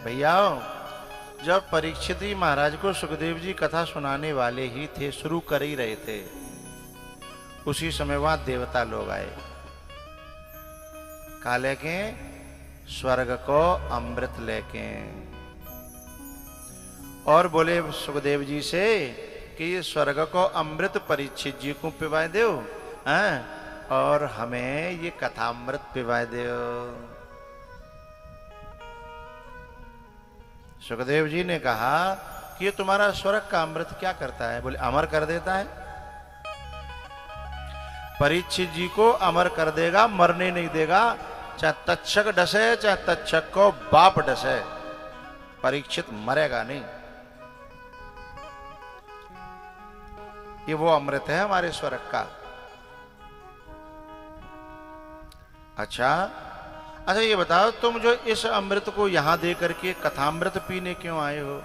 भैया जब परीक्षित जी महाराज को सुखदेव जी कथा सुनाने वाले ही थे, शुरू कर ही रहे थे, उसी समय वहां देवता लोग आए। का लेके स्वर्ग को अमृत लेके, और बोले सुखदेव जी से कि ये स्वर्ग को अमृत परीक्षित जी को पिवाए दो, और हमें ये कथामृत पिवाए दो। सुखदेव जी ने कहा कि ये तुम्हारा स्वर्ग का अमृत क्या करता है? बोले अमर कर देता है। परीक्षित जी को अमर कर देगा, मरने नहीं देगा, चाहे तक्षक डसे चाहे तक्षक को बाप डसे, परीक्षित मरेगा नहीं। ये वो अमृत है हमारे स्वर्ग का। अच्छा, ये बताओ तुम जो इस अमृत को यहां दे करके कथामृत पीने क्यों आए हो?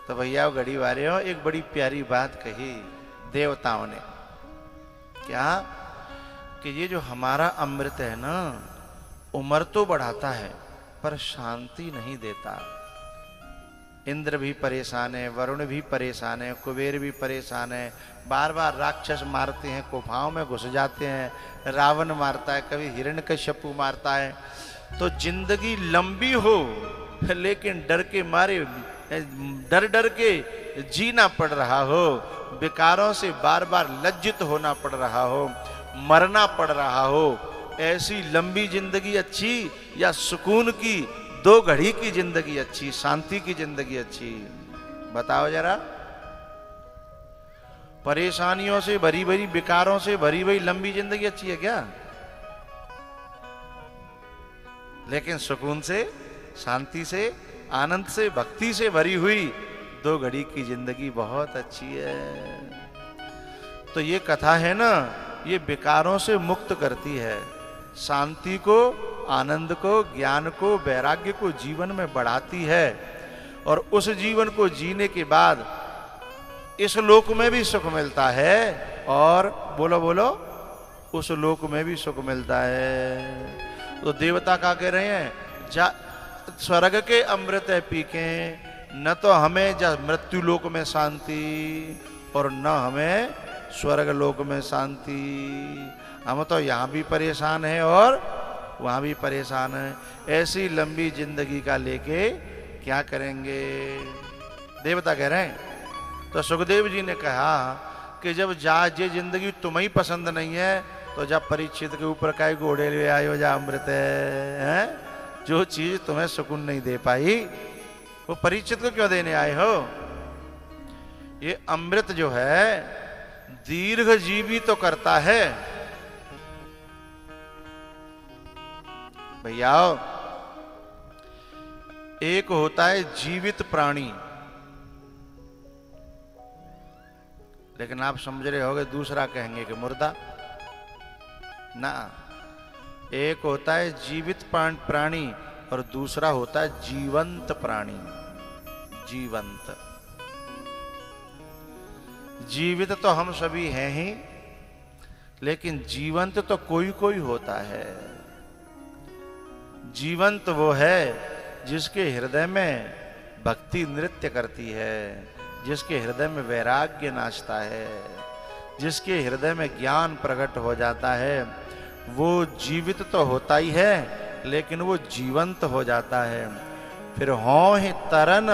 तो भैया गढ़ी वाले हो, एक बड़ी प्यारी बात कही देवताओं ने। क्या? कि ये जो हमारा अमृत है ना, उम्र तो बढ़ाता है पर शांति नहीं देता। इंद्र भी परेशान है, वरुण भी परेशान है, कुबेर भी परेशान है, बार बार राक्षस मारते हैं, गुफाओं में घुस जाते हैं, रावण मारता है, कभी हिरण्यकश्यपु मारता है। तो जिंदगी लंबी हो लेकिन डर के मारे, डर डर के जीना पड़ रहा हो, विकारों से बार बार लज्जित होना पड़ रहा हो, मरना पड़ रहा हो, ऐसी लंबी जिंदगी अच्छी या सुकून की 2 घड़ी की जिंदगी अच्छी, शांति की जिंदगी अच्छी? बताओ जरा। परेशानियों से भरी भरी, विकारों से भरी भरी लंबी जिंदगी अच्छी है क्या? लेकिन सुकून से, शांति से, आनंद से, भक्ति से भरी हुई 2 घड़ी की जिंदगी बहुत अच्छी है। तो ये कथा है ना, ये विकारों से मुक्त करती है, शांति को, आनंद को, ज्ञान को, वैराग्य को जीवन में बढ़ाती है। और उस जीवन को जीने के बाद इस लोक में भी सुख मिलता है, और बोलो बोलो, उस लोक में भी सुख मिलता है। तो देवता क्या कह रहे हैं? स्वर्ग के अमृत है पी के, न तो हमें मृत्यु लोक में शांति और न हमें स्वर्ग लोक में शांति। हम तो यहां भी परेशान है और वहां भी परेशान है। ऐसी लंबी जिंदगी का लेके क्या करेंगे? देवता कह रहे हैं। तो सुखदेव जी ने कहा कि जब ये जिंदगी तुम्हें पसंद नहीं है तो जब परीक्षित के ऊपर काय घोड़े ले आए हो, जा अमृत है, जो चीज तुम्हें सुकून नहीं दे पाई वो परीक्षित को क्यों देने आए हो? ये अमृत जो है दीर्घ जीवी तो करता है भैया। एक होता है जीवित प्राणी, लेकिन आप समझ रहे होगे दूसरा कहेंगे कि मुर्दा ना। एक होता है जीवित प्राणी और दूसरा होता है जीवंत प्राणी। जीवंत, जीवित तो हम सभी हैं ही, लेकिन जीवंत तो कोई कोई होता है। जीवंत वो है जिसके हृदय में भक्ति नृत्य करती है, जिसके हृदय में वैराग्य नाचता है, जिसके हृदय में ज्ञान प्रकट हो जाता है। वो जीवित तो होता ही है, लेकिन वो जीवंत हो जाता है। फिर हों तरन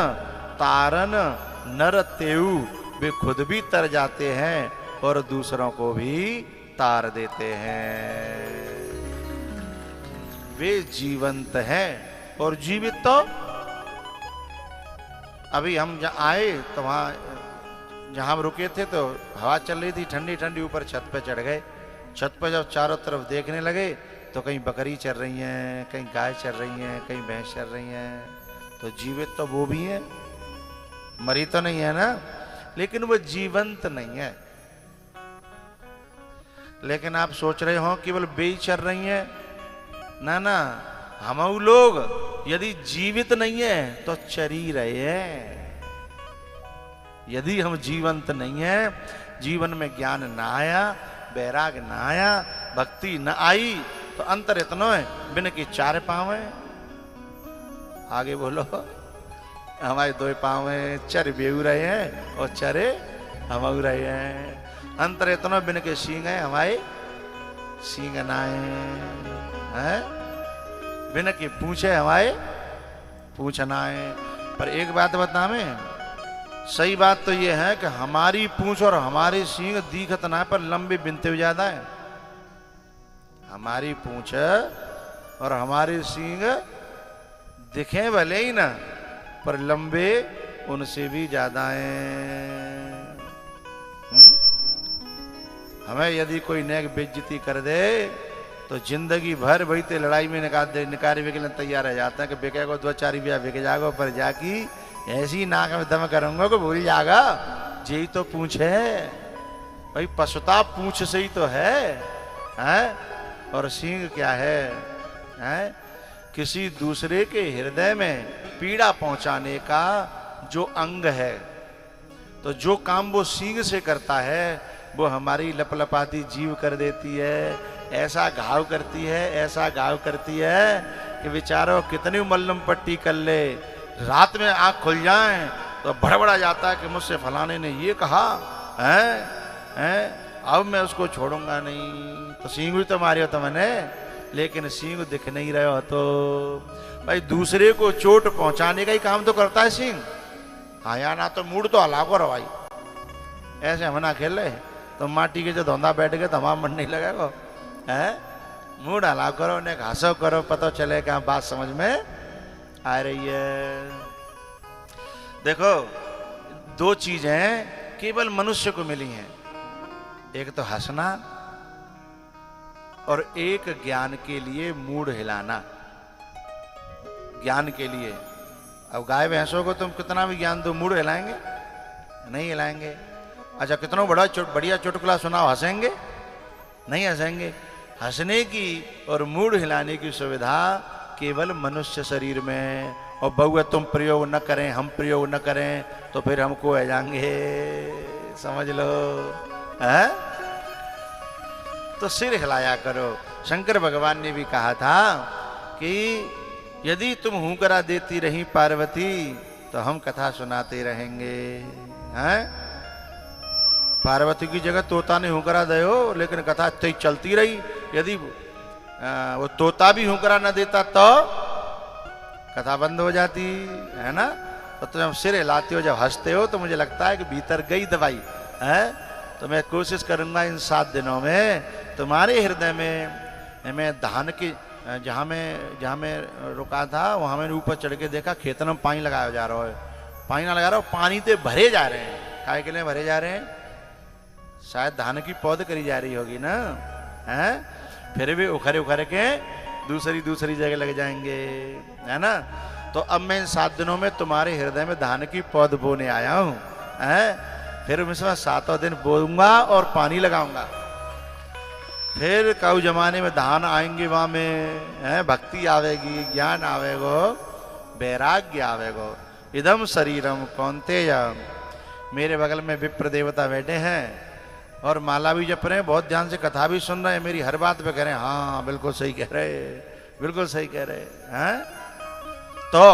तारन नर तेऊ, वे खुद भी तर जाते हैं और दूसरों को भी तार देते हैं। वे जीवंत हैं। और जीवित तो अभी हम जहाँ आए तो वहाँ जहाँ हम रुके थे तो हवा चल रही थी ठंडी ठंडी, ऊपर छत पे चढ़ गए। छत पे जब चारों तरफ देखने लगे तो कहीं बकरी चल रही हैं, कहीं गाय चल रही हैं, कहीं भैंस चल रही हैं। तो जीवित तो वो भी है, मरी तो नहीं है ना, लेकिन वो जीवंत नहीं है। लेकिन आप सोच रहे हो केवल वे चल रही हैं, ना ना, हम लोग यदि जीवित नहीं है तो चर ही रहे हैं। यदि हम जीवंत नहीं है, जीवन में ज्ञान ना आया, वैराग ना आया, भक्ति न आई, तो अंतर इतना है बिन की 4 पांव है। आगे बोलो। हमारे दो पाँव में चर बेऊ रहे हैं और चरे हम रहे हैं। अंतर इतना बिन के सींग है हमारे सींग नाए हैं, बिन के पूछे हमारे पूछना है। पर एक बात बता में, सही बात तो ये है कि हमारी पूंछ और हमारे सींग दिखत ना पर लंबे बिनते हुए ज्यादा है। हमारी पूंछ और हमारे सींग दिखे भले ही ना पर लंबे उनसे भी ज्यादा हैं। हमें यदि कोई नेक बेइज्जती कर दे तो जिंदगी भर वही ते लड़ाई में निकारे बिकने तैयार रह जाता है कि बिके को 2-4 रुपया बिक जागो, पर जाकी ऐसी नाक में दम करूंगा को भूल जागा। यही तो पूछे भाई, पशुता पूछ से ही तो है? और सींग क्या है? किसी दूसरे के हृदय में पीड़ा पहुंचाने का जो अंग है, तो जो काम वो सींग से करता है वो हमारी लपलपाती जीव कर देती है। ऐसा घाव करती है, ऐसा घाव करती है कि बेचारो कितनी मल्लम पट्टी कर ले, रात में आंख खुल जाए तो बड़बड़ा जाता है कि मुझसे फलाने ने ये कहा है, अब मैं उसको छोड़ूंगा नहीं। तो सींग भी तो मारे हो तो मैंने, लेकिन सींग दिख नहीं रहे हो तो भाई दूसरे को चोट पहुंचाने का ही काम तो करता है सींग। हाँ या ना तो मूड तो हला करो भाई, ऐसे हम ना खेल रहे तो माटी के जो धोंधा बैठ गए तो हमारा मन नहीं लगेगा है। मूड हला करो, उन्हें घासो करो, पता चले कि बात समझ में आ रही है। देखो, दो चीजें केवल मनुष्य को मिली हैं, एक तो हंसना और एक ज्ञान के लिए मूड हिलाना। ज्ञान के लिए अब गाय भैंसों को तुम कितना भी ज्ञान दो, मूड हिलाएंगे? नहीं हिलाएंगे। अच्छा, कितना बढ़िया चुटकुला सुनाओ, हंसेंगे? नहीं हंसेंगे। हंसने की और मूड हिलाने की सुविधा केवल मनुष्य शरीर में। और बहुआ तुम प्रयोग न करें, हम प्रयोग न करें तो फिर हमको आ जाएंगे, समझ लो है? तो सिर हिलाया करो। शंकर भगवान ने भी कहा था कि यदि तुम हुंकरा देती रही पार्वती तो हम कथा सुनाते रहेंगे। हैं? पार्वती की जगह तोता ने हुंकरा दे हो, लेकिन कथा तेज चलती रही। यदि वो तोता भी हुंकरा न देता तो कथा बंद हो जाती है ना। तो तुम सिर हिलाते हो, जब हंसते हो तो मुझे लगता है कि भीतर गई दवाई है। तो मैं कोशिश करूंगा इन 7 दिनों में तुम्हारे हृदय में मैं धान की जहाँ मैं रुका था वहाँ मैंने ऊपर चढ़ के देखा खेतन में पानी लगाया जा रहा है। पानी ना लगा रहा हो, पानी तो भरे जा रहे हैं। काय के लिए भरे जा रहे हैं? शायद धान की पौध करी जा रही होगी ना, हैं? फिर भी उखरे के दूसरी जगह लग जाएंगे, है ना। तो अब मैं इन 7 दिनों में तुम्हारे हृदय में धान की पौध बोने आया हूँ, हैं? फिर मैं 7 दिन बोऊंगा और पानी लगाऊंगा। फिर कऊ जमाने में धान आएंगे, वहां में भक्ति आवेगी, ज्ञान आवेगो, वैराग्य आवेगो। इदम शरीरम कौन्तेय। मेरे बगल में विप्र देवता बैठे हैं और माला भी जप रहे हैं, बहुत ध्यान से कथा भी सुन रहे हैं, मेरी हर बात पे कह रहे हैं हाँ बिल्कुल सही कह रहे, बिल्कुल सही कह रहे हैं। तो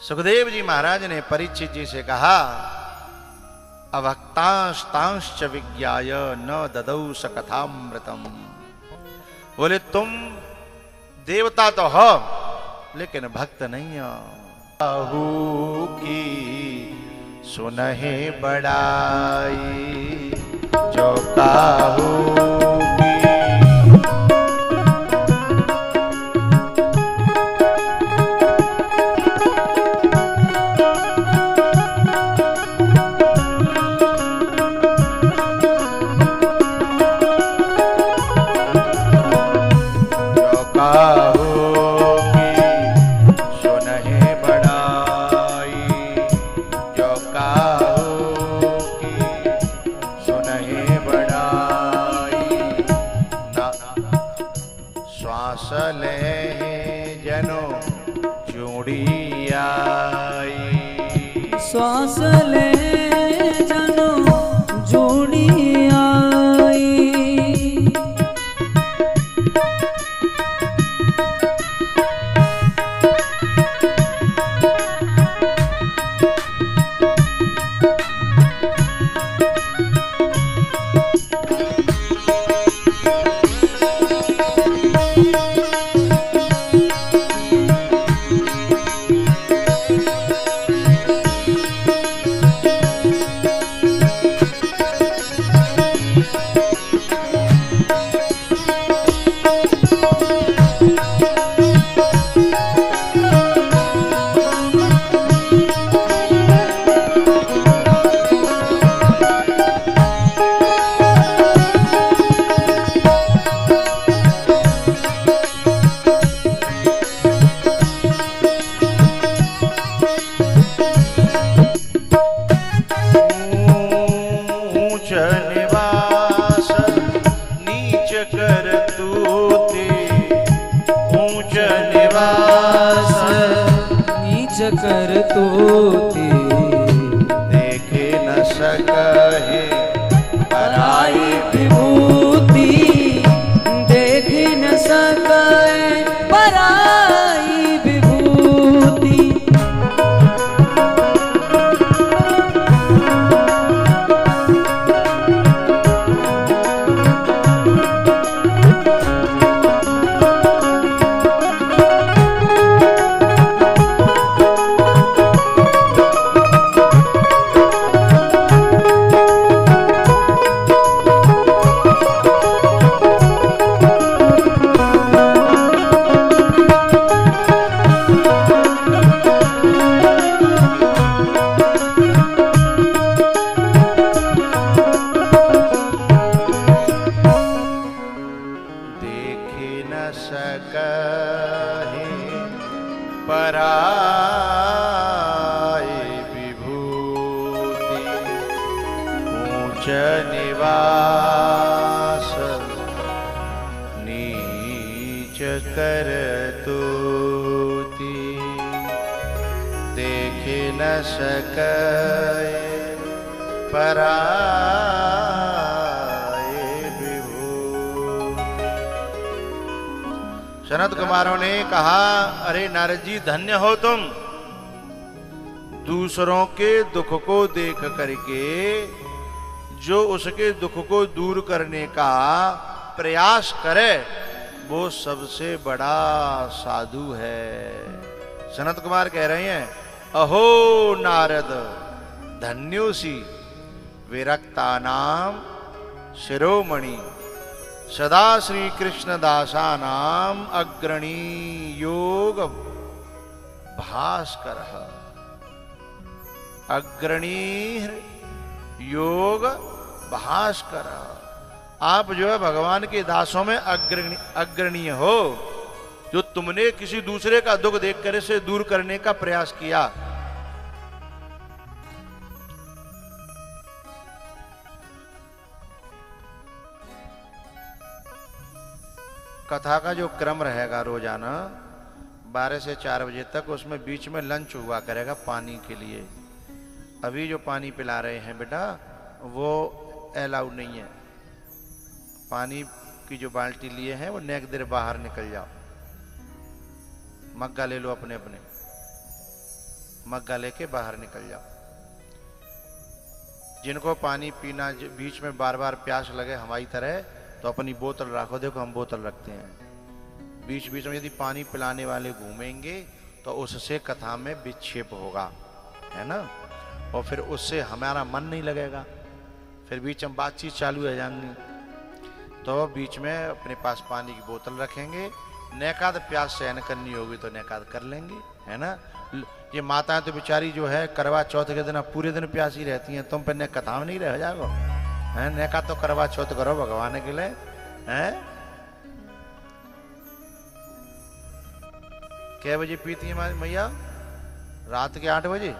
सुखदेव जी महाराज ने परीक्षित जी से कहा अभक्तांस्तांश्च विज्ञाय न ददौ स कथामृतम। बोले तुम देवता तो हो लेकिन भक्त नहीं हो। बाहू की सुनहि बड़ाई जो काहू श्वास ले जनो जोड़ी आई। निवास नीच कर तोते देखे न सकहे पराई विभूति देख न सके पराई विभूति। निवास नीच कर तूती देखे न सके पराए विभूति। सनत कुमारों ने कहा, अरे नारद जी धन्य हो तुम, दूसरों के दुख को देख करके जो उसके दुख को दूर करने का प्रयास करे वो सबसे बड़ा साधु है। सनत कुमार कह रहे हैं, अहो नारद धन्योसी विरक्तानाम शिरोमणि सदा श्री कृष्ण दासानाम अग्रणी योग भास्कर अग्रणी योग भास्कर। आप जो है भगवान के दासों में अग्रणीय हो, जो तुमने किसी दूसरे का दुख देखकर से दूर करने का प्रयास किया। कथा का जो क्रम रहेगा रोजाना 12 से 4 बजे तक, उसमें बीच में लंच हुआ करेगा पानी के लिए। अभी जो पानी पिला रहे हैं बेटा वो अलाउड नहीं है। पानी की जो बाल्टी लिए हैं वो नेक देर बाहर निकल जाओ, मग्गा ले लो अपने अपने, मग्गा लेके बाहर निकल जाओ। जिनको पानी पीना बीच में बार बार प्यास लगे हमारी तरह, तो अपनी बोतल रखो। देखो हम बोतल रखते हैं, बीच बीच में यदि पानी पिलाने वाले घूमेंगे तो उससे कथा में विक्षेप होगा, है ना, और फिर उससे हमारा मन नहीं लगेगा, फिर बीच में बातचीत चालू है जाननी। तो बीच में अपने पास पानी की बोतल रखेंगे, नेकाद प्यास सहन करनी होगी तो नेकाद कर लेंगे, है ना। ये माताएं तो बेचारी जो है करवा चौथ के दिन पूरे दिन प्यासी रहती हैं, तुम पर ने कथा में नहीं रह जाओ, है नेका तो करवा चौथ करो भगवान के लिए, हैं। कै बजे पीती है मैया? रात के 8 बजे।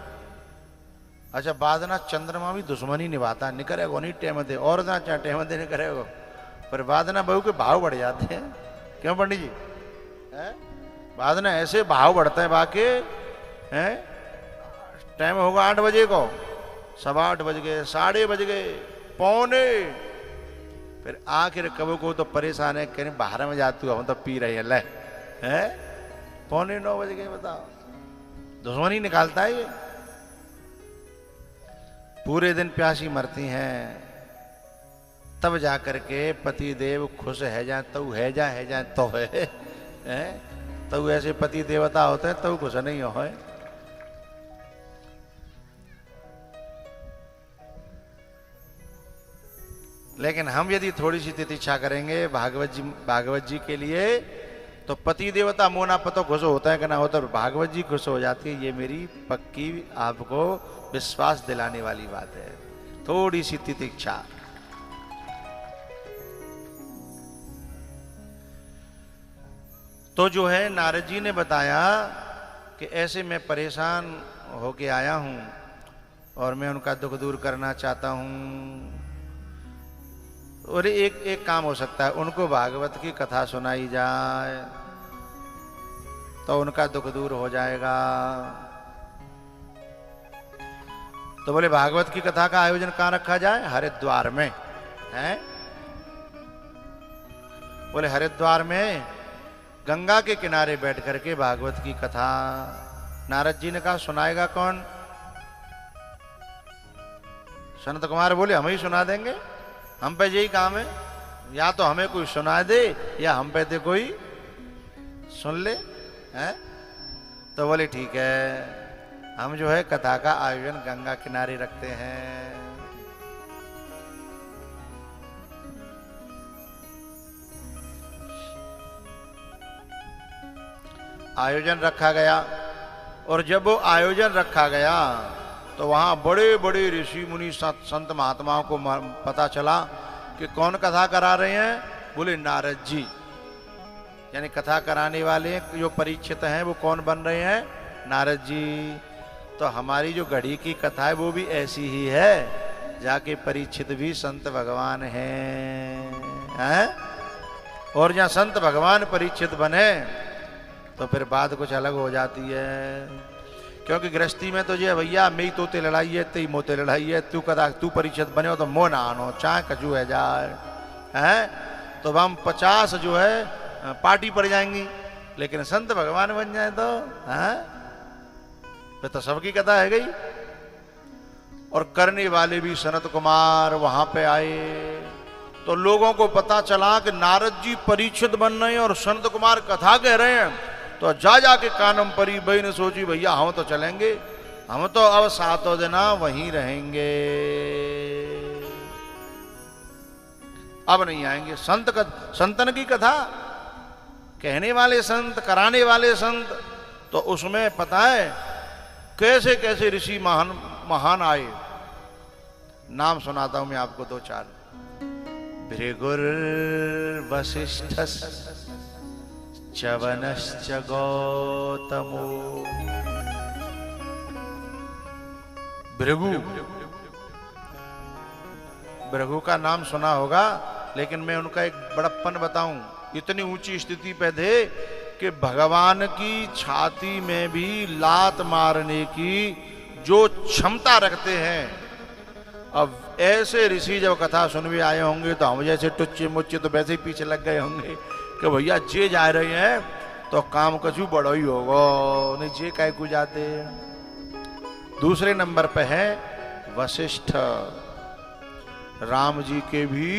अच्छा बाद ना चंद्रमा भी दुश्मनी निभाता है, निकरेगो नहीं टेम दे, और ना चाहे टेम दे निकरेगो, पर बाद ना बहू के भाव बढ़ जाते हैं। क्यों पंडित जी? बाद ना ऐसे भाव बढ़ते हैं बाकी, हैं। टाइम होगा 8 बजे को, 8:15 बज गए, 8:30 बज गए, पौने, फिर आखिर कबो को तो परेशान है, कहीं बाहर में जाती हूँ हम तो पी रहे हैं, ले हैं 8:45 बज गए। बताओ दुश्मनी निकालता है ये। पूरे दिन प्यासी मरती हैं, तब जाकर के पति देव खुश है जाए, तो है जाए तो है, तो ऐसे पति देवता होते हैं तो खुश नहीं हो। लेकिन हम यदि थोड़ी सी तितिक्षा करेंगे भागवत जी के लिए, तो पति देवता मोना पतो खुश होता है कि ना होता, भागवत जी खुश हो जाती है। ये मेरी पक्की आपको विश्वास दिलाने वाली बात है। थोड़ी सी तितिक्षा। तो जो है नारद जी ने बताया कि ऐसे मैं परेशान होके आया हूं और मैं उनका दुख दूर करना चाहता हूं। और एक काम हो सकता है, उनको भागवत की कथा सुनाई जाए, तो उनका दुख दूर हो जाएगा। तो बोले भागवत की कथा का आयोजन कहां रखा जाए? हरिद्वार में। हैं? बोले हरिद्वार में गंगा के किनारे बैठ करके भागवत की कथा। नारद जी ने कहा सुनाएगा कौन? सनत कुमार बोले हम ही सुना देंगे, हम पे यही काम है, या तो हमें कोई सुना दे या हम पे दे कोई सुन ले। हैं? तो बोले ठीक है, हम जो है कथा का आयोजन गंगा किनारे रखते हैं। आयोजन रखा गया, और जब वो आयोजन रखा गया तो वहां बड़े बड़े ऋषि मुनि संत महात्माओं को पता चला कि कौन कथा करा रहे हैं। बोले नारद जी, यानी कथा कराने वाले जो परीक्षित हैं वो कौन बन रहे हैं? नारद जी। तो हमारी जो घड़ी की कथा है वो भी ऐसी ही है, जाके परीक्षित भी संत भगवान हैं। और जहां संत भगवान परीक्षित बने तो फिर बात कुछ अलग हो जाती है। क्योंकि गृहस्थी में तो ये भैया मेरी तोते लड़ाई है, तेरी मोते लड़ाई है, तू कदा तू परीक्षित बने हो तो मो ना आनो, चाहे कजू है जाए। हैं? तो हम 50 जो है पार्टी पड़ जाएंगी, लेकिन संत भगवान बन जाए तो हैं? फिर तो सबकी कथा है गई। और करने वाले भी सनत कुमार वहां पे आए, तो लोगों को पता चला कि नारद जी परीक्षित बन रहे हैं और सनत कुमार कथा कह रहे हैं। तो जा के कानम परी बई ने सोची भैया हम तो चलेंगे, हम तो अब 7 दिन वहीं रहेंगे, अब नहीं आएंगे। संतन की कथा कहने वाले संत, कराने वाले संत, तो उसमें पता है कैसे कैसे ऋषि महान आए। नाम सुनाता हूं मैं आपको 2-4। भृगुर वसिष्ठस च्यवनश्च गौतमो। भृगु का नाम सुना होगा, लेकिन मैं उनका एक बड़प्पन बताऊं। इतनी ऊंची स्थिति पे थे कि भगवान की छाती में भी लात मारने की जो क्षमता रखते हैं। अब ऐसे ऋषि जब कथा सुनने आए होंगे तो हम जैसे टुच्चे मुच्चे तो वैसे ही पीछे लग गए होंगे कि भैया जे जा रहे हैं तो काम कछु बड़ो ही होगा, नहीं जे कह को जाते। दूसरे नंबर पे है वशिष्ठ, राम जी के भी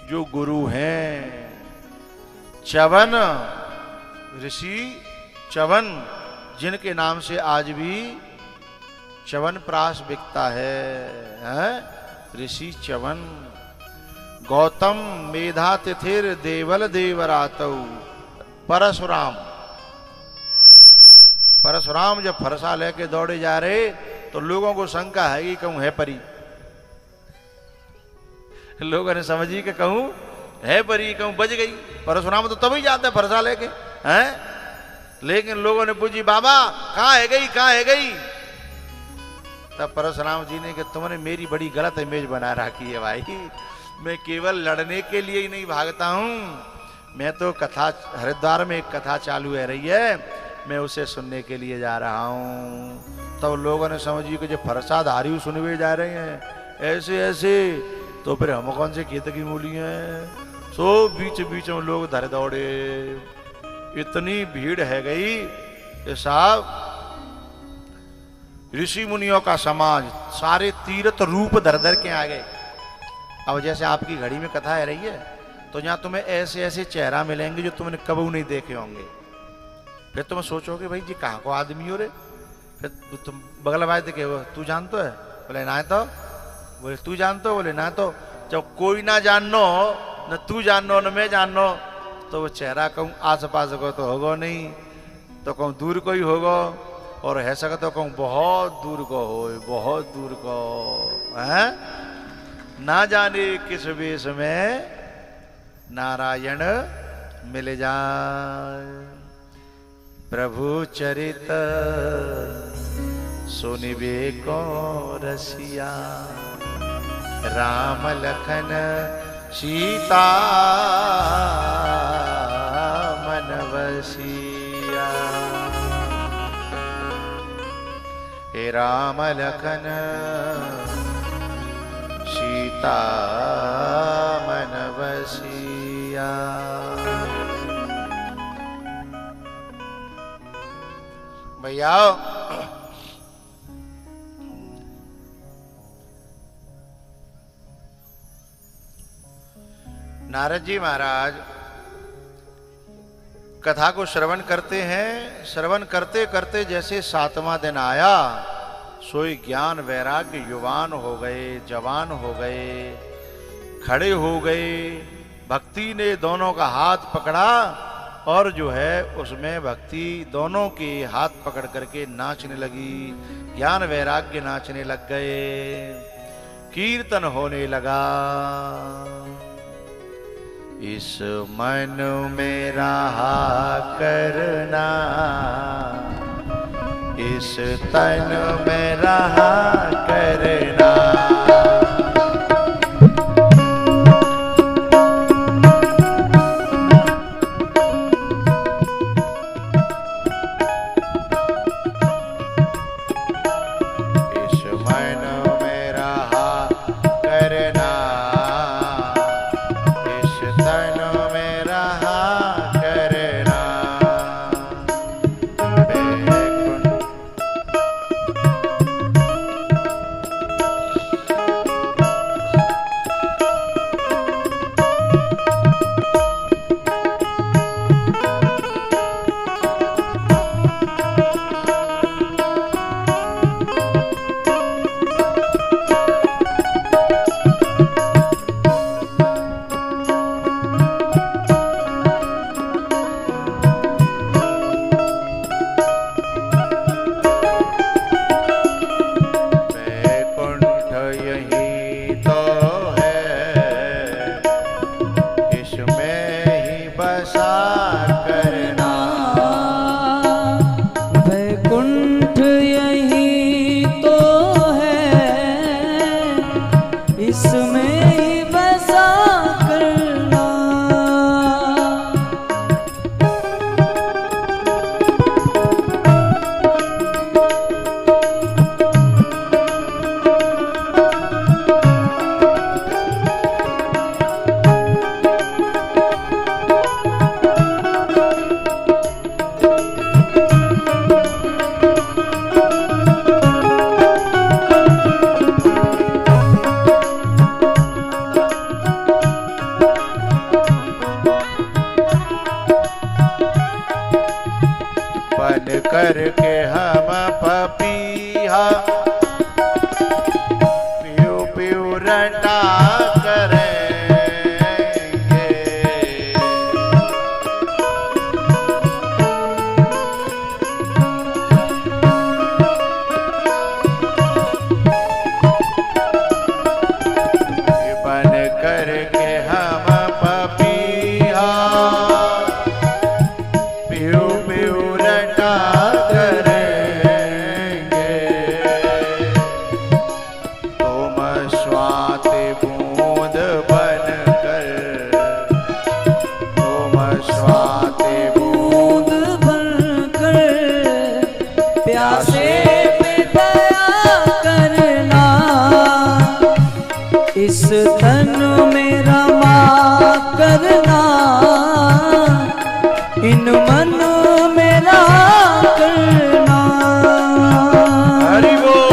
जो गुरु हैं। च्यवन ऋषि, च्यवन जिनके नाम से आज भी च्यवनप्राश बिकता है, ऋषि च्यवन। गौतम मेधा तिथिर देवल देवरातौ। परशुराम, परशुराम जब फरसा लेके दौड़े जा रहे तो लोगों को शंका है कि कहूं है परी। लोगों ने समझी कि कहूं है परी, कहूं बज गई। परशुराम तो तभी जाते फरसा लेके हैं, लेकिन लोगों ने पूछी बाबा कहां है गई, कहां है गई। तब परशुराम जी ने कि तुमने मेरी बड़ी गलत इमेज बना रखी है भाई, मैं केवल लड़ने के लिए ही नहीं भागता हूं, मैं तो कथा, हरिद्वार में एक कथा चालू है रही है, मैं उसे सुनने के लिए जा रहा हूं। तब लोगों ने समझी कि जो फरसाधारी सुनवे जा रहे हैं ऐसे ऐसे, तो फिर हम कौन से खेत की मूली हैं। सो बीच बीच में लोग धर दौड़े, इतनी भीड़ है गई कि साहब ऋषि मुनियों का समाज सारे तीर्थ रूप धर धर के आ गए। अब जैसे आपकी घड़ी में कथा है रही है तो यहाँ तुम्हें ऐसे ऐसे चेहरा मिलेंगे जो तुमने कभी नहीं देखे होंगे। फिर तुम सोचोगे भाई जी कहाँ को आदमी हो रे। फिर तुम बगल वाले देखे, तू जानतो है? बोले ना तो। बोले तू जानतो? बोले ना तो। जब कोई ना जाननो, न तू जाननो न मैं जाननो, तो वो चेहरा कहूँ आस पास को तो होगा नहीं, तो कहूँ दूर को ही होगा, और है सका तो कहूँ बहुत दूर को हो, बहुत दूर को है। ना जाने किस वेश में नारायण मिल जाए। प्रभु चरित सुनिबे को रसिया, राम लखन सीता मन बसिया। राम लखन सीता मन बसिया। भैया नारद जी महाराज कथा को श्रवण करते हैं। श्रवण करते करते जैसे 7वां दिन आया, सोई ज्ञान वैराग्य युवान हो गए, जवान हो गए, खड़े हो गए। भक्ति ने दोनों का हाथ पकड़ा और जो है उसमें भक्ति दोनों के हाथ पकड़ करके नाचने लगी। ज्ञान वैराग्य नाचने लग गए, कीर्तन होने लगा। इस मन में रहा करना, इस तन में रहा करना। करके हम पपीहा पीऊ पीऊ रटा करेंगे। बन करके हम पपीहा पीऊ पीऊ रटा इस तन में रमा करना, इन मन में रहा करना। हरि बोल।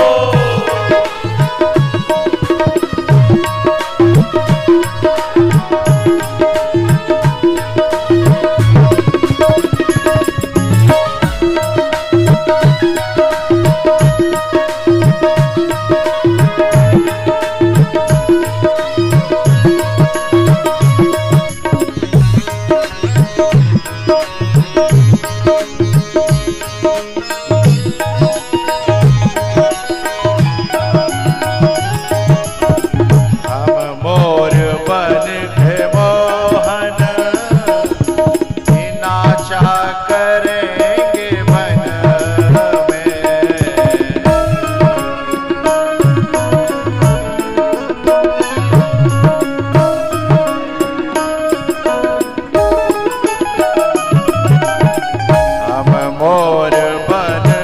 मोर बन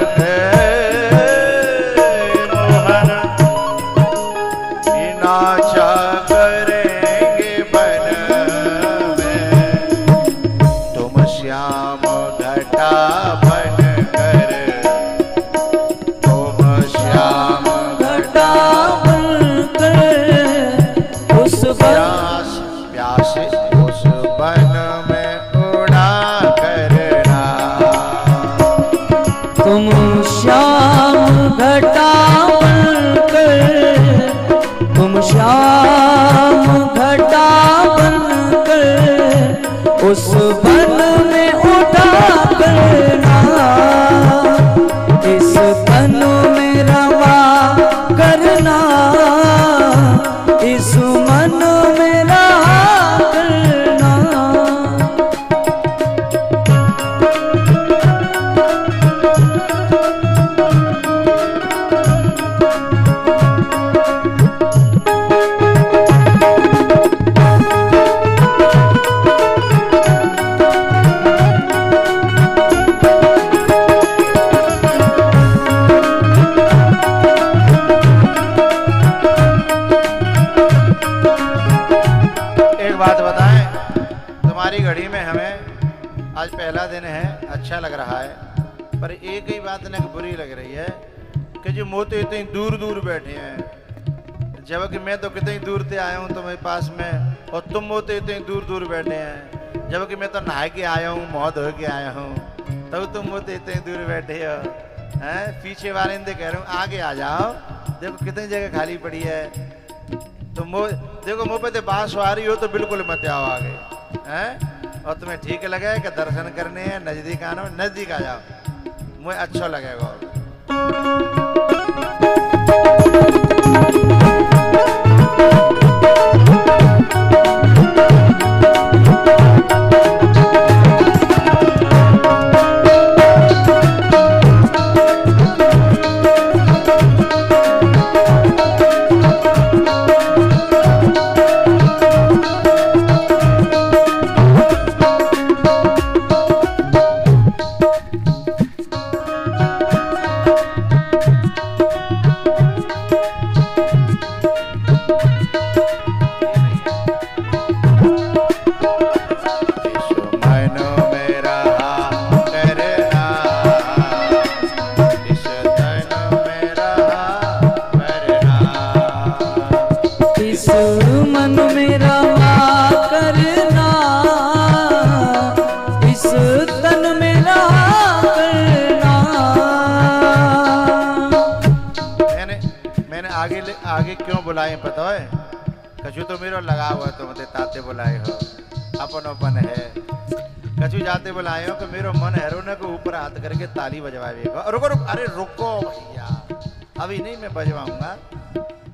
घटा बन कर, तुम श्याम घटा बनकर उस प्यास प्यास उस वन में उड़ा करना। तुम श्याम घटा बनकर, तुम श्याम घटा बनकर उस वन में उड़ा करना। इस तन में रवा करना, इस मन में रहा करना। बात बताएं, तुम्हारी घड़ी में हमें आज पहला दिन है, अच्छा लग रहा है, पर एक ही बात न बुरी लग रही है कि जो मोते इतनी दूर दूर बैठे हैं, जबकि मैं तो कितनी दूर से आया हूँ तुम्हारे पास में, और तुम मोते इतनी दूर दूर बैठे हैं, जबकि मैं तो नहा के आया हूँ, मुँह धो के आया हूँ, तब तुम मोते इतनी दूर बैठे हो हैं। पीछे वाले ने कह रहा हूँ आगे आ जाओ, देखो कितनी जगह खाली पड़ी है। तो देखो मुँह पे बात सवारी हो तो बिल्कुल मत आओ आगे हैं। और तुम्हें ठीक लगे कि दर्शन करने हैं, नजदीक आना, नजदीक आ जाओ, मुझे अच्छा लगेगा। आगे क्यों बुलाए पता है? कछु तो मेरा लगा हुआ तुम ताते बुलाए हो, अपन अपन है। कछु जाते बुलाए हो कि मेरा मन है रोने को ऊपर हाथ करके ताली बजवाएगा। रुको रुको, अरे रुको भैया, अभी नहीं मैं बजवाऊंगा।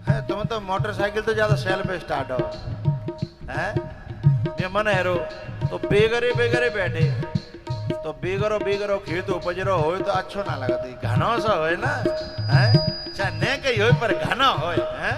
है तुम तो मोटरसाइकिल तो ज्यादा सेल्फ स्टार्ट हो है। ये मन है रो तो बेगरे बेगरे बैठे तो बेगरो बेगरो खेत उपजरो हो तो अच्छो ना लगती, घनो सा हो ना है, चाहे न कही हो पर घना हो है।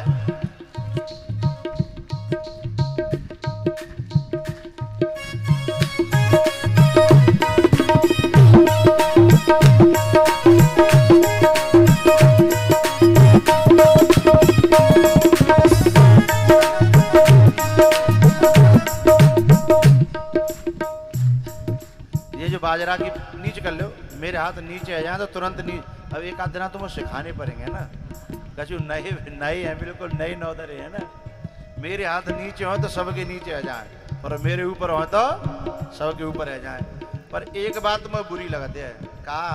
ये जो बाजरा की नीचे कर लो, मेरे हाथ नीचे आ जाए तो तुरंत नीचे। अब एक आध दिन तो मुझे सिखाने पड़ेंगे ना, कछु नए नए हैं, बिल्कुल नए नौदरे हैं ना। मेरे हाथ नीचे हो तो सबके नीचे आ जाए, और मेरे ऊपर हो तो सबके ऊपर आ जाए। पर एक बात मुझे बुरी लगती है, कहा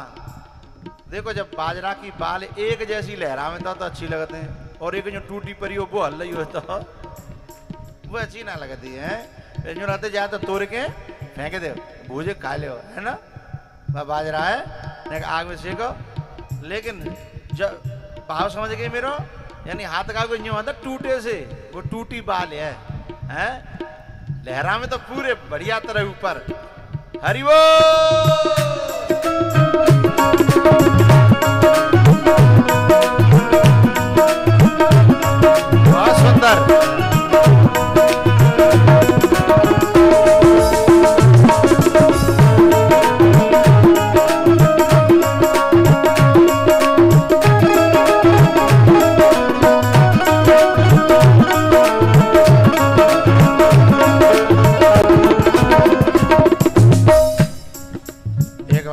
देखो जब बाजरा की बाल एक जैसी लहरा में तो अच्छी लगते हैं, और एक जो टूटी पड़ी हो वो हल रही हो तो वो अच्छी ना लगती है। जो रहते जाए तो तोड़ के फेंक दे, भूजे खा लो है ना। वह बाजरा है आग में सेको, लेकिन जब भाव समझ गए मेरा, यानी हाथ का कोई यूं होता टूटे से, वो टूटी बाल है हैं। लहरा में तो पूरे बढ़िया तरह ऊपर। हरि बोल। बहुत सुंदर।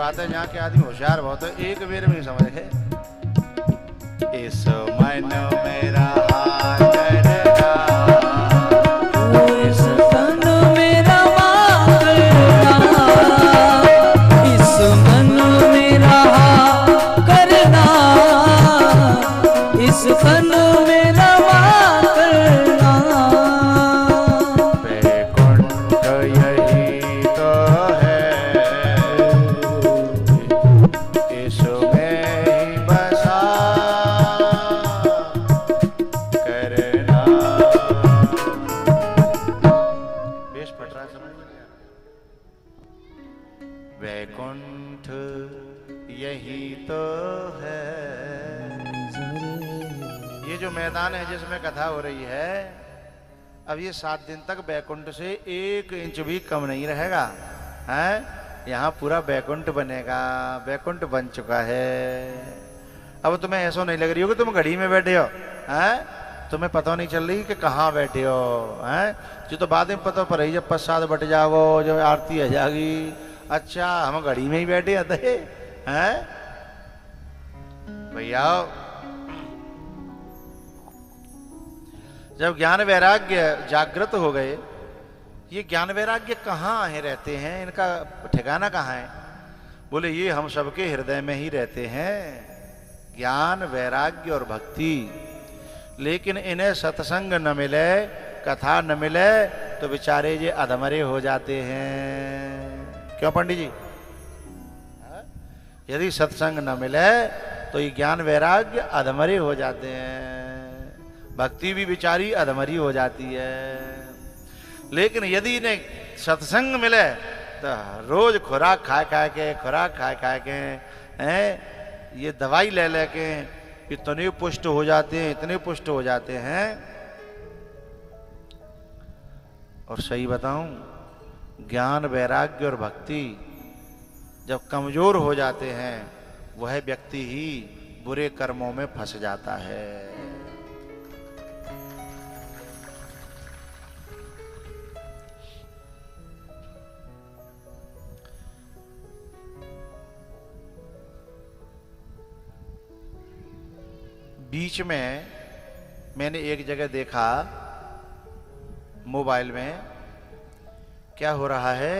बात है, जहाँ के आदमी होशियार बहुत है, एक बेर में समझ है। इस मन मेरा करना, इस तन मेरा करना, इस मन मेरा करना, इस तन मेरा करना। वैकुंठ यही तो है, इसमें ही बसा करना। बेश पट रहा है, समझ में नहीं आ रहा। वैकुंठ यही तो है, ये जो मैदान है जिसमें कथा हो रही है, अब ये 7 दिन तक बैकुंठ से 1 इंच भी कम नहीं रहेगा, है? यहाँ पूरा बैकुंठ बनेगा, बैकुंठ बन चुका है। अब तुम्हें ऐसा नहीं लग रही हो कि तुम घड़ी में बैठे हो, हैं? तुम्हें पता नहीं चल रही कि कहाँ बैठे हो, हैं? जो तो बाद में पता पड़ेगी जब पश्चात बट जाओ, जब आरती आ जाएगी, अच्छा हम घड़ी में ही बैठे थे, हैं? भैया जब ज्ञान वैराग्य जागृत हो गए, ये ज्ञान वैराग्य कहाँ है, रहते हैं, इनका ठिकाना कहाँ है? बोले ये हम सबके हृदय में ही रहते हैं, ज्ञान वैराग्य और भक्ति। लेकिन इन्हें सत्संग न मिले, कथा न मिले, तो बेचारे ये अधमरे हो जाते हैं। क्यों पंडित जी? यदि सत्संग न मिले तो ये ज्ञान वैराग्य अधमरे हो जाते हैं, भक्ति भी बेचारी अधमरी हो जाती है। लेकिन यदि इन्हें सत्संग मिले तो रोज खुराक खा खा के, खुराक खा खा के, हैं, ये दवाई ले लेके इतने पुष्ट हो जाते हैं, इतने पुष्ट हो जाते हैं। और सही बताऊं, ज्ञान वैराग्य और भक्ति जब कमजोर हो जाते हैं, वह व्यक्ति ही बुरे कर्मों में फंस जाता है। बीच में मैंने एक जगह देखा मोबाइल में, क्या हो रहा है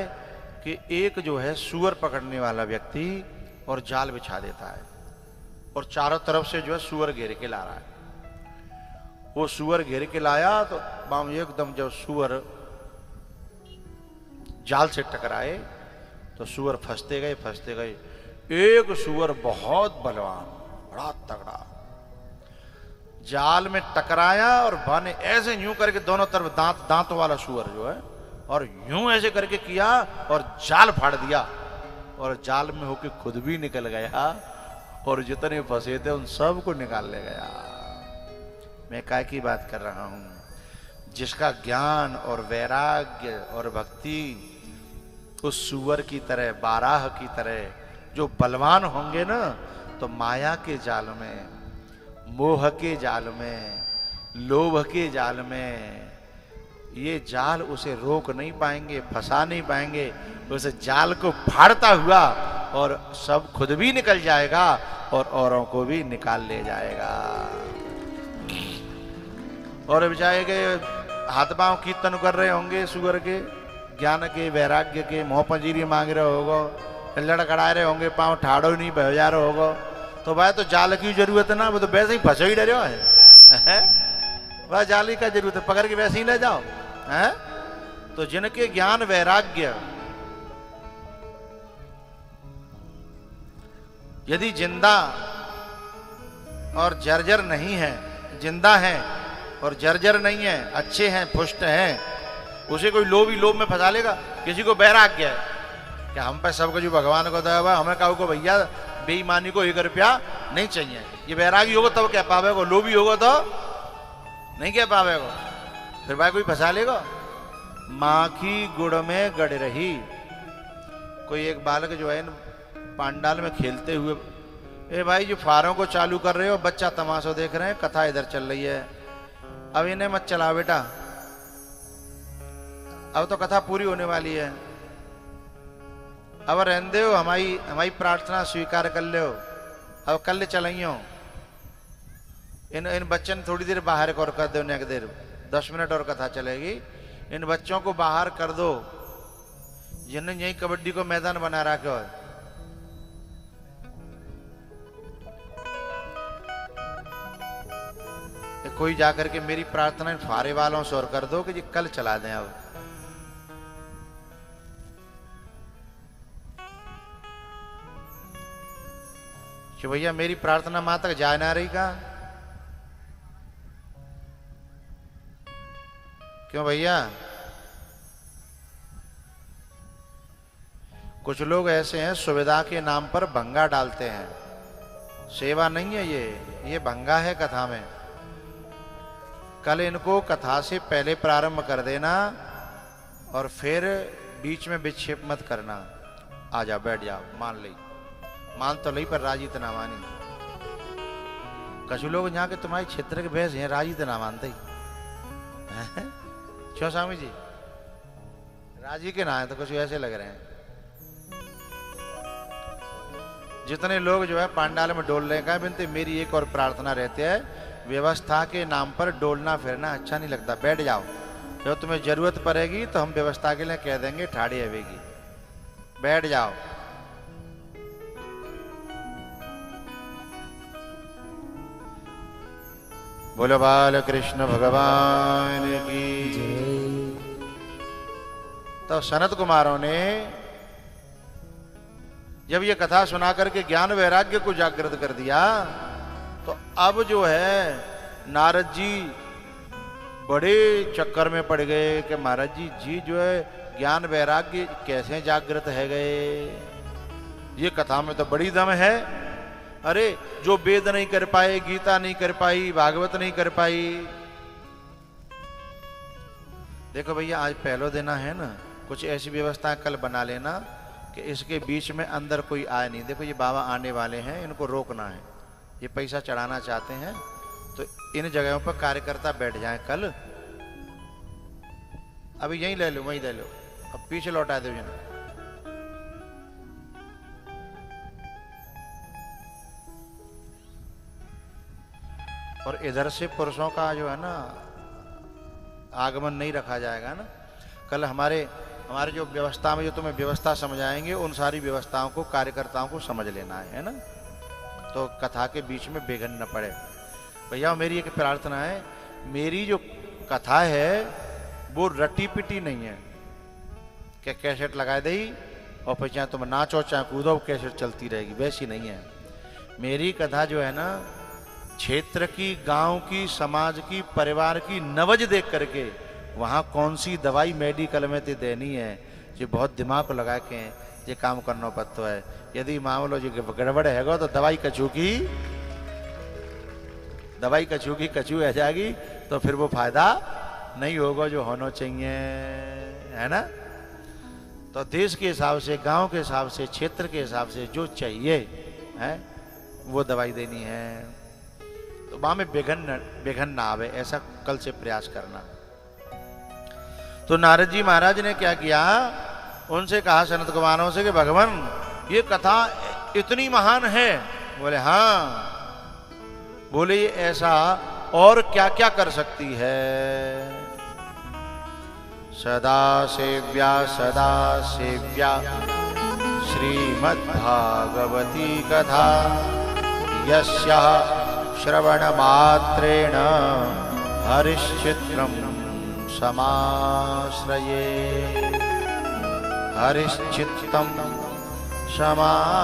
कि एक जो है सूअर पकड़ने वाला व्यक्ति और जाल बिछा देता है और चारों तरफ से जो है सूअर घेर के ला रहा है। वो सूअर घेर के लाया तो बाम एकदम जब सूअर जाल से टकराए तो सूअर फंसते गए। एक सूअर बहुत बलवान, बड़ा तगड़ा, जाल में टकराया और बाने ऐसे यूं करके दोनों तरफ दांतों वाला सूअर जो है, और यूं ऐसे करके किया और जाल फाड़ दिया, और जाल में होके खुद भी निकल गया और जितने फंसे थे उन सब को निकाल ले गया। मैं काय की बात कर रहा हूं? जिसका ज्ञान और वैराग्य और भक्ति उस सूअर की तरह, बाराह की तरह जो बलवान होंगे ना, तो माया के जाल में, मोह के जाल में, लोभ के जाल में, ये जाल उसे रोक नहीं पाएंगे, फंसा नहीं पाएंगे। उस जाल को फाड़ता हुआ और सब खुद भी निकल जाएगा और औरों को भी निकाल ले जाएगा। और बेचारे के हाथ पांव कीर्तन कर रहे होंगे सूअर के, ज्ञान के, वैराग्य के, मोह पंजीरी मांग रहे होगो, लड़खड़ा रहे होंगे, पांव ठाड़ो नहीं बह जा रहे होगो, तो भाई तो जाल की जरूरत है ना, वो तो वैसे ही फंसो ही डरे है, वह जाली का जरूरत है, पकड़ के वैसे ही ले जाओ, है? तो जिनके ज्ञान वैराग्य यदि जिंदा और जर्जर नहीं है, जिंदा है और जर्जर नहीं है, अच्छे हैं, पुष्ट हैं, उसे कोई लोभ ही लोभ में फंसा लेगा। किसी को वैराग्य है कि हम पे सबको जो भगवान को दया, हमें कहू को भैया बेईमानी को 1 रुपया नहीं चाहिए, ये वैरागी होगा तब कह पावेगा, लोभी होगा तो नहीं कह पावेगा, फिर भाई कोई फंसा लेगा। माखी गुड़ में गड़ रही। कोई एक बालक जो है पांडाल में खेलते हुए, ए भाई जो फारों को चालू कर रहे हो, बच्चा तमाशा देख रहे हैं, कथा इधर चल रही है, अब इन्हें मत चला बेटा, अब तो कथा पूरी होने वाली है। अब रहने दो, हमारी प्रार्थना स्वीकार कर लो। अब कल चलियो इन बच्चों ने थोड़ी देर बाहर और कर दो, एक देर 10 मिनट और कथा चलेगी। इन बच्चों को बाहर कर दो जिन्होंने यही कबड्डी को मैदान बना रखा है। कोई जाकर के मेरी प्रार्थना फारे वालों से और कर दो कि जी कल चला दें। अब कि भैया मेरी प्रार्थना मां तक जा ना रही का? क्यों भैया? कुछ लोग ऐसे हैं सुविधा के नाम पर भंगा डालते हैं। सेवा नहीं है ये भंगा है कथा में। कल इनको कथा से पहले प्रारंभ कर देना और फिर बीच में विक्षेप मत करना। आ जाओ, बैठ जाओ, मान तो लई पर राजी तो ना मानी। कछु लोग यहाँ के तुम्हारे क्षेत्र के भैंस हैं, राजी तो ना मानते ही। क्यों स्वामी जी? राजी के ना है तो कुछ ऐसे लग रहे हैं। जितने लोग जो है पांडाल में डोलने का बिनते, मेरी एक और प्रार्थना रहती है, व्यवस्था के नाम पर डोलना फिरना अच्छा नहीं लगता। बैठ जाओ, जब तुम्हें जरूरत पड़ेगी तो हम व्यवस्था के लिए कह देंगे ठाड़ी आवेगी। बैठ जाओ। बोलो बाल कृष्ण भगवान की। तो सनत कुमारों ने जब ये कथा सुना करके ज्ञान वैराग्य को जागृत कर दिया, तो अब जो है नारद जी बड़े चक्कर में पड़ गए कि महाराज जी जो है ज्ञान वैराग्य कैसे जागृत है गए। ये कथा में तो बड़ी दम है। अरे जो वेद नहीं कर पाए, गीता नहीं कर पाई, भागवत नहीं कर पाई। देखो भैया आज पहलो दिन है ना, कुछ ऐसी व्यवस्था कल बना लेना कि इसके बीच में अंदर कोई आए नहीं। देखो ये बाबा आने वाले हैं, इनको रोकना है। ये पैसा चढ़ाना चाहते हैं तो इन जगहों पर कार्यकर्ता बैठ जाएं कल। अभी यहीं ले लो, वहीं ले लो, अब पीछे लौटा दो जना। और इधर से पुरुषों का जो है ना आगमन नहीं रखा जाएगा ना। कल हमारे जो व्यवस्था में जो तुम्हें व्यवस्था समझाएंगे उन सारी व्यवस्थाओं को कार्यकर्ताओं को समझ लेना है ना, तो कथा के बीच में बेघन न पड़े। भैया मेरी एक प्रार्थना है, मेरी जो कथा है वो रटी पिटी नहीं है क्या कैसेट लगा दे और फिर चाहे तुम नाचो चाहे कूदो कैसेट चलती रहेगी, वैसी नहीं है। मेरी कथा जो है ना क्षेत्र की, गांव की, समाज की, परिवार की नवज देख करके वहां कौन सी दवाई मेडिकल में ते देनी है, जो बहुत दिमाग को लगा के ये काम करना पड़ता है। यदि मामलो जो गड़बड़ है तो दवाई कछू की कछू रह जाएगी, तो फिर वो फायदा नहीं होगा जो होना चाहिए, है ना। तो देश के हिसाब से, गांव के हिसाब से, क्षेत्र के हिसाब से जो चाहिए है वो दवाई देनी है। तो वहां में बेघन ना आवे, ऐसा कल से प्रयास करना। तो नारद जी महाराज ने क्या किया, उनसे कहा सनत कुमारों से कि भगवान ये कथा इतनी महान है। बोले हाँ। बोले ये ऐसा और क्या क्या कर सकती है। सदा सेव्या श्रीमद्भागवती कथा यस्याः श्रवण मात्रेण हरिश्चित्रम समाश्रये हरिश्चित्तम समाश्रये।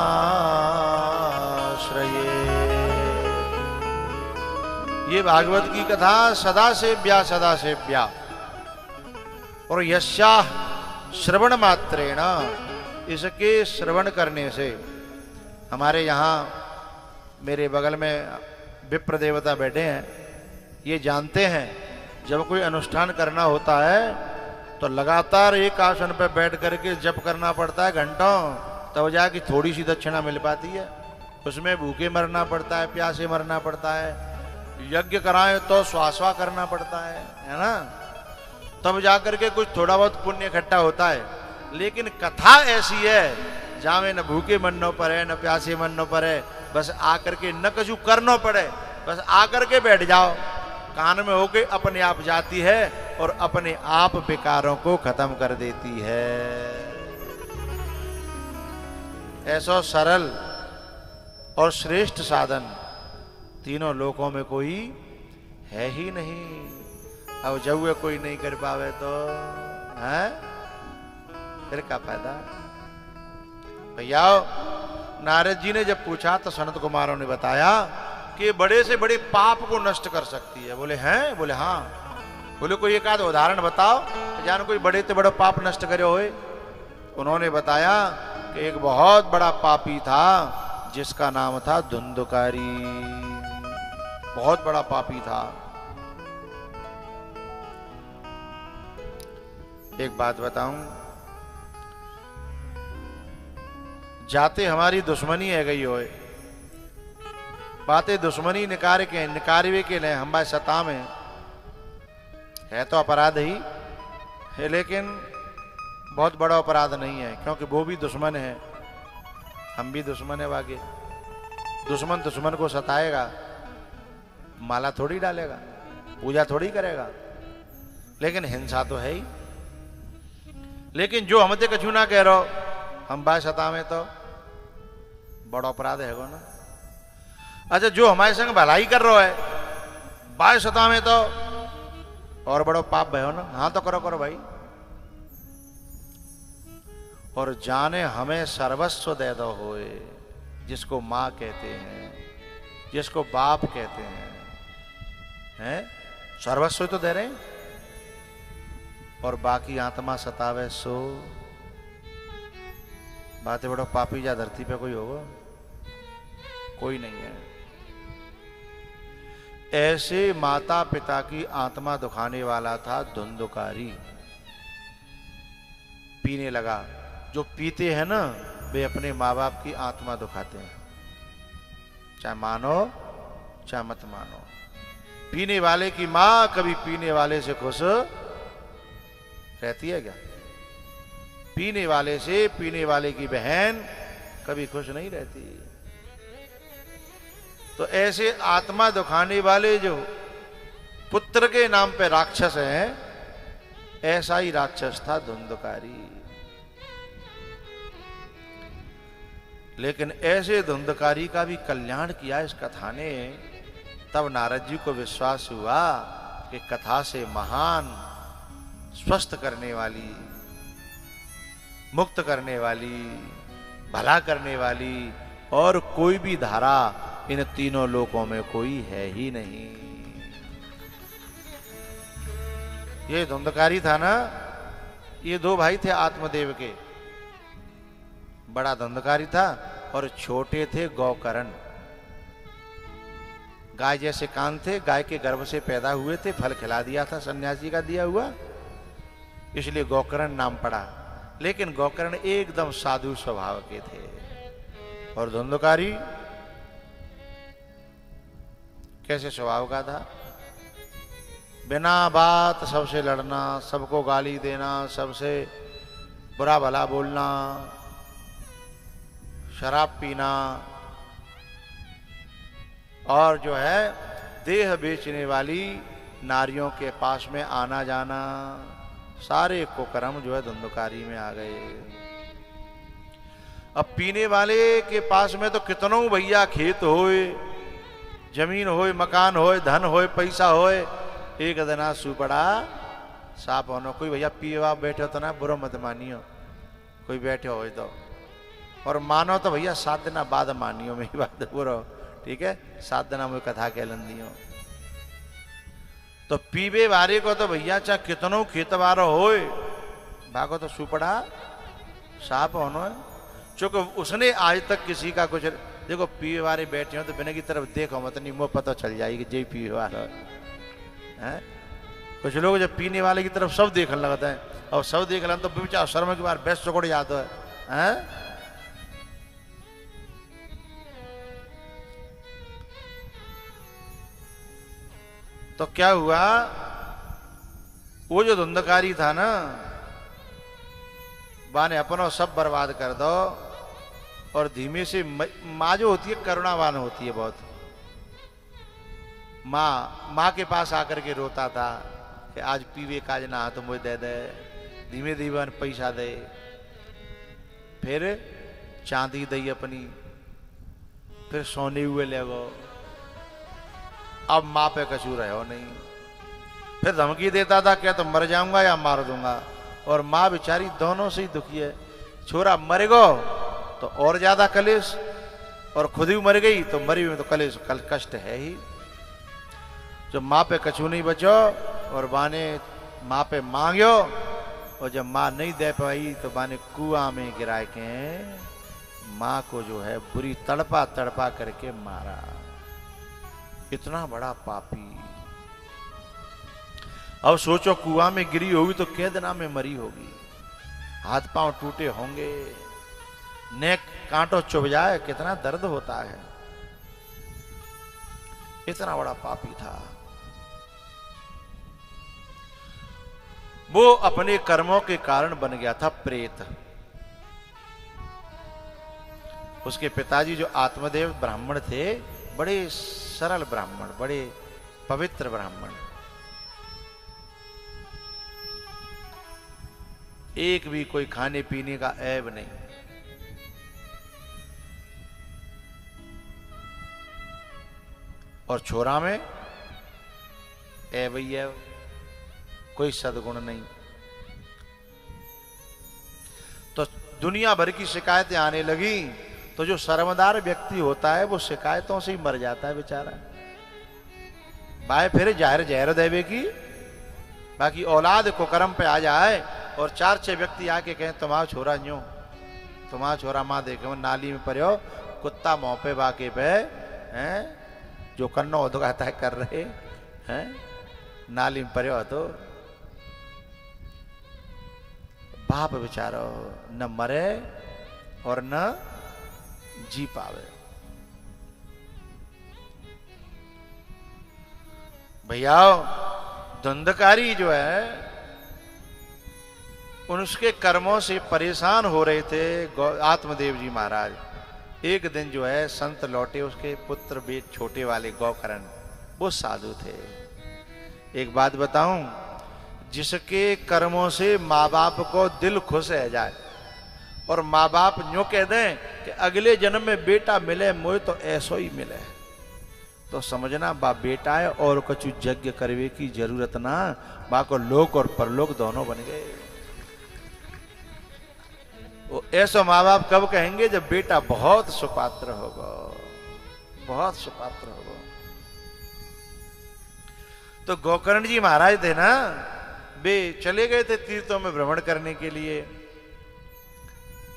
ये भागवत की कथा सदा सेव्या और यस्या श्रवण मात्रेण, इसके श्रवण करने से। हमारे यहाँ मेरे बगल में विप्र देवता बैठे हैं, ये जानते हैं जब कोई अनुष्ठान करना होता है तो लगातार एक आसन पर बैठ करके जप करना पड़ता है घंटों, तब जाके थोड़ी सी दक्षिणा मिल पाती है। उसमें भूखे मरना पड़ता है, प्यासे मरना पड़ता है, यज्ञ कराएं तो स्वास्वा करना पड़ता है ना, तब जाकर के कुछ थोड़ा बहुत पुण्य इकट्ठा होता है। लेकिन कथा ऐसी है जावे न भूखे मननो पड़े न प्यासे मननो पड़े, बस आकर के न कछु करनो पड़े, बस आकर के बैठ जाओ। कान में होके अपने आप जाती है और अपने आप विकारों को खत्म कर देती है। ऐसा सरल और श्रेष्ठ साधन तीनों लोकों में कोई है ही नहीं। अब जब कोई नहीं कर पावे तो है फिर क्या फायदा। भैया नारद जी ने जब पूछा तो सनत कुमारों ने बताया कि बड़े से बड़े पाप को नष्ट कर सकती है। बोले हैं? बोले हाँ। बोले कोई एक आध उदाहरण बताओ जान कोई बड़े से बड़ा पाप नष्ट करे होए। उन्होंने बताया कि एक बहुत बड़ा पापी था जिसका नाम था धुंधकारी। बहुत बड़ा पापी था। एक बात बताऊं, जाते हमारी दुश्मनी है गई होए, बातें दुश्मनी निकारवे के लिए हम भाई सता में है तो अपराध ही है, लेकिन बहुत बड़ा अपराध नहीं है, क्योंकि वो भी दुश्मन है, हम भी दुश्मन है। वागे दुश्मन दुश्मन को सताएगा, माला थोड़ी डालेगा, पूजा थोड़ी करेगा, लेकिन हिंसा तो है ही। लेकिन जो हमते कछु ना कह रहो हम बाय सता में तो बड़ा अपराध है ना। अच्छा जो हमारे संग भलाई कर रहा है बाय सता में तो और बड़ो पाप भयो ना। हाँ तो करो करो भाई। और जाने हमें सर्वस्व दे दो होए, जिसको माँ कहते हैं, जिसको बाप कहते हैं, सर्वस्व तो दे रहे हैं, और बाकी आत्मा सतावे सो। बातें बड़ो पापी जा धरती पे कोई होगा? कोई नहीं है। ऐसे माता पिता की आत्मा दुखाने वाला था धुंधकारी। पीने लगा। जो पीते हैं ना वे अपने माँ बाप की आत्मा दुखाते हैं, चाहे मानो चाहे मत मानो। पीने वाले की माँ कभी पीने वाले से खुश रहती है क्या? पीने वाले से पीने वाले की बहन कभी खुश नहीं रहती। तो ऐसे आत्मा दुखाने वाले जो पुत्र के नाम पे राक्षस हैं, ऐसा ही राक्षस था धुंधकारी। लेकिन ऐसे धुंधकारी का भी कल्याण किया इस कथा ने। तब नारद जी को विश्वास हुआ कि कथा से महान स्वस्थ करने वाली, मुक्त करने वाली, भला करने वाली और कोई भी धारा इन तीनों लोकों में कोई है ही नहीं। ये धुंधकारी था ना, ये दो भाई थे आत्मदेव के। बड़ा धुंधकारी था और छोटे थे गौकर्ण। गाय जैसे कान थे, गाय के गर्भ से पैदा हुए थे, फल खिला दिया था सन्यासी का दिया हुआ, इसलिए गौकर्ण नाम पड़ा। लेकिन गौकर्ण एकदम साधु स्वभाव के थे। और धुंधकारी कैसे स्वभाव का था? बिना बात सबसे लड़ना, सबको गाली देना, सबसे बुरा भला बोलना, शराब पीना, और जो है देह बेचने वाली नारियों के पास में आना जाना, सारे कुकर्म जो है धुंधकारी में आ गए। अब पीने वाले के पास में तो कितनों भैया खेत होए, जमीन होए, मकान होए, धन होए, पैसा होए, एक दना सुपड़ा साफ होना। कोई भैया पीवा बैठे हो तो ना बुरा मत मानियो, कोई बैठे हो तो, और मानो तो भैया 7 दिन बाद मानियो मेरी बात बुरा, ठीक है? 7 दिन में कथा कह लंदियो। तो पीवे वारे को तो भैया चाहे कितनों खेतवारो होए, भागो तो सुपड़ा साफ होना है। चूंकि उसने आज तक किसी का कुछ, देखो पीवे वाले बैठे हो तो बिना की तरफ देखो मत, नहीं वो पता चल जाएगी जय पीवे वाला है। कुछ लोग जब पीने वाले की तरफ सब देखने लगता है, और सब देख लें तो बेचारा शर्म की बार बेस्ट चौकड़ जाता है। तो क्या हुआ, वो जो धुंधकारी था ना, बाने अपनो सब बर्बाद कर दो और धीमे से माँ जो होती है करुणावान होती है बहुत। माँ के पास आकर के रोता था कि आज पीवे काज ना तो मुझे दे दे, धीमे धीमे पैसा दे, फिर चांदी दई अपनी, फिर सोने हुए ले गो। अब माँ पे कसूर है हो नहीं। फिर धमकी देता था क्या तो मर जाऊंगा या मार दूंगा। और माँ बेचारी दोनों से ही दुखी है, छोरा मरेगो तो और ज्यादा कलेश, और खुद ही मर गई तो मरी हुई तो कलेश कष्ट है ही। जब माँ पे कछु नहीं बचो और बाने माँ पे मांगो, और जब माँ नहीं दे पाई तो बाने कुआं में गिरा के माँ को जो है बुरी तड़पा तड़पा करके मारा। इतना बड़ा पापी। अब सोचो कुआं में गिरी होगी तो कै दिना में मरी होगी, हाथ पांव टूटे होंगे, नेक कांटो चुभ जाए, कितना दर्द होता है। इतना बड़ा पापी था वो। अपने कर्मों के कारण बन गया था प्रेत। उसके पिताजी जो आत्मदेव ब्राह्मण थे, बड़े सरल ब्राह्मण, बड़े पवित्र ब्राह्मण, एक भी कोई खाने पीने का ऐब नहीं। और छोरा में ऐब ही ऐब, कोई सद्गुण नहीं। तो दुनिया भर की शिकायतें आने लगी, तो जो शर्मदार व्यक्ति होता है वो शिकायतों से ही मर जाता है बेचारा। बाय फिर जाहिर जहर देवे की, बाकी औलाद को कर्म पे आ जाए और 4-6 व्यक्ति आके कहें तुम्हारा छोरा न्यो, तुम्हारा छोरा माँ देखे नाली में पड़ो, कुत्ता मुंह पे बाके पे हैं, जो कन्नो हो तो कहता है कर रहे हैं, नाली में पड़ो तो बाप बेचारो न मरे और न जी पावे। भैया धुंधकारी जो है उसके कर्मों से परेशान हो रहे थे आत्मदेव जी महाराज। एक दिन जो है संत लौटे, उसके पुत्र बेट छोटे वाले गौकर्ण, वो साधु थे। एक बात बताऊं, जिसके कर्मों से माँ बाप को दिल खुश रह जाए और माँ बाप यूं कह दें कि अगले जन्म में बेटा मिले मुझे तो ऐसो ही मिले, तो समझना बा बेटा है और कुछ यज्ञ करवे की जरूरत ना, बा को लोक और परलोक दोनों बन गए। वो ऐसा माँ बाप कब कहेंगे जब बेटा बहुत सुपात्र होगा, बहुत सुपात्र होगा। तो गोकर्ण जी महाराज थे ना, वे चले गए थे तीर्थों में भ्रमण करने के लिए।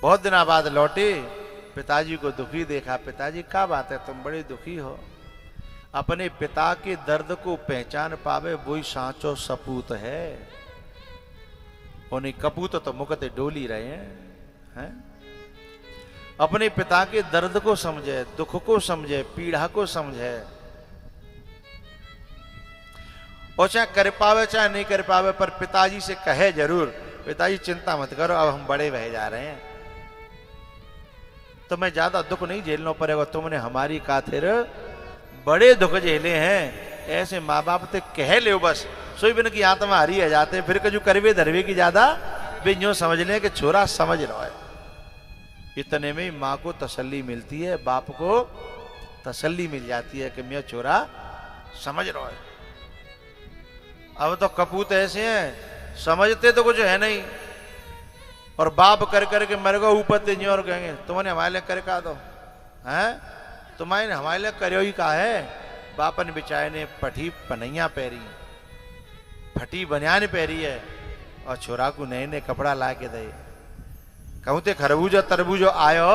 बहुत दिनों बाद लौटे, पिताजी को दुखी देखा। पिताजी क्या बात है, तुम बड़े दुखी हो? अपने पिता के दर्द को पहचान पावे वही सांचो सपूत है। उन्हें कपूत तो मुकते डोली रहे हैं। अपने पिता के दर्द को समझे, दुख को समझे, पीड़ा को समझे, और चाहे कर पावे चाहे नहीं कर पावे, पर पिताजी से कहे जरूर, पिताजी चिंता मत करो, अब हम बड़े रह जा रहे हैं, तो मैं ज्यादा दुख नहीं झेलना पड़ेगा, तुमने हमारी खातिर बड़े दुख झेले हैं। ऐसे माँ बाप तो कह ले बस, सोई बिन की आत्मा हरी है जाते, फिर कजू करवे धरवे की ज्यादा वे यूं समझ लें कि छोरा समझ रहा है। इतने में माँ को तसल्ली मिलती है, बाप को तसल्ली मिल जाती है कि मैं छोरा समझ रहा है। अब तो कपूत ऐसे हैं, समझते तो कुछ है नहीं, और बाप कर करके मर गो ऊपर तेजी और कहेंगे तुमने हमारे लिए कर का दो हैं, तुम्हारे हमारे लिए करो ही का है। बापन बिचाए ने पठी पनैया पहरी, फटी बनियान पहरी है, और छोरा को नए नए कपड़ा ला के दे। कहूँ ते खरबूजा तरबूजो आयो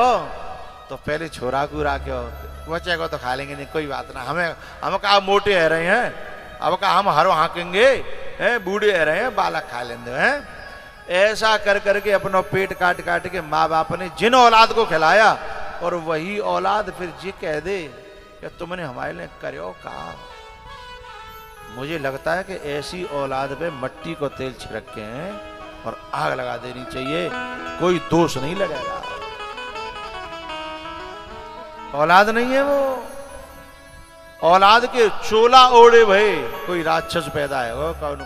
तो पहले छोरा को राख्यो, बच्चे को तो खा लेंगे नहीं, कोई बात ना, हम कहा मोटे रह रहे हैं, अब कहा हम हरो हाँकेंगे, बूढ़े रह रहे हैं, बालक खा लेंगे हैं। ऐसा कर करके अपना पेट काट काट के माँ बाप ने जिन औलाद को खिलाया, और वही औलाद फिर जी कह दे कि तुमने हमारे लिए करो का। मुझे लगता है कि ऐसी औलाद पे मट्टी को तेल छिड़क के हैं और आग लगा देनी चाहिए, कोई दोष नहीं लगेगा। औलाद नहीं है वो। औलाद के चोला ओढ़े भय कोई राक्षस पैदा है वो कौन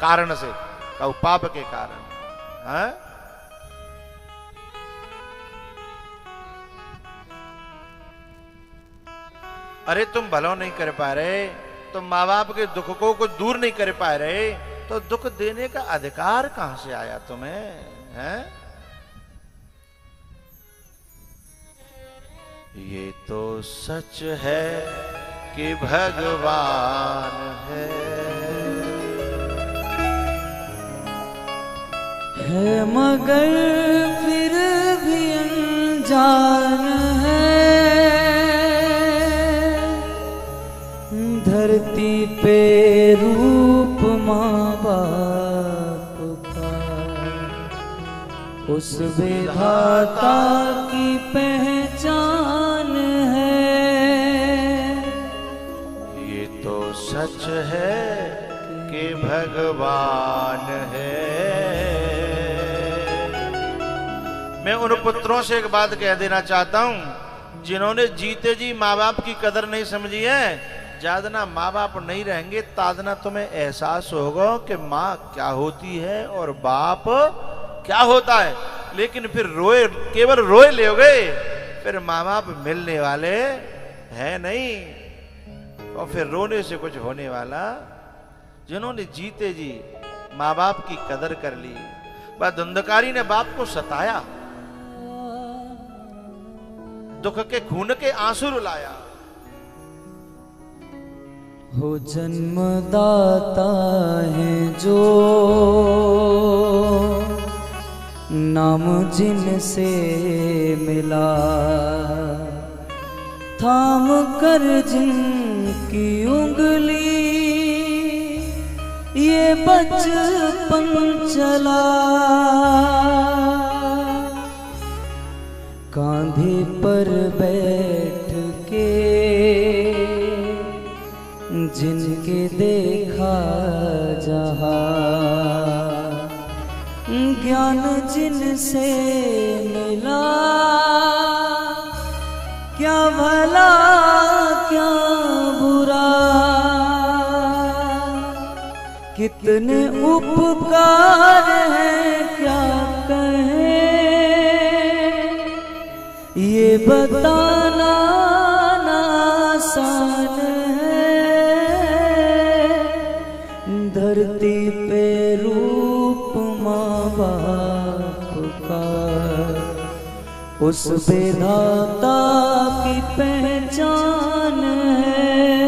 कारण से, कौ पाप के कारण है? अरे तुम भलो नहीं कर पा रहे, तुम माँ बाप के दुख को दूर नहीं कर पा रहे, तो दुख देने का अधिकार कहां से आया तुम्हें, हैं? ये तो सच है कि भगवान है मगर फिर भी अनजान है, धरती पे रूप माँ बाप का, उस विधाता की पहचान है। ये तो सच है कि भगवान है। मैं उन पुत्रों से एक बात कह देना चाहता हूं जिन्होंने जीते जी माँ बाप की कदर नहीं समझी है। जादना माँ बाप नहीं रहेंगे तादना तुम्हें एहसास होगा कि माँ क्या होती है और बाप क्या होता है। लेकिन फिर रोए, केवल रोए लोगे, फिर माँ बाप मिलने वाले हैं नहीं, और फिर रोने से कुछ होने वाला। जिन्होंने जीते जी माँ बाप की कदर कर ली, वह धुंधकारी ने बाप को सताया, दुख के खून के आंसू रुलाया। हो जन्मदाता है जो नाम जिनसे मिला, थाम कर जिनकी उंगली ये बचपन चला, कांधे पर बैठ के जिनके देखा जहां, ज्ञान जिनसे मिला, क्या भला क्या बुरा, कितने उपकार हैं क्या कहें, ये बताना आसान है। धरती पे रूप माँ बाप का, उस विधाता की पहचान है।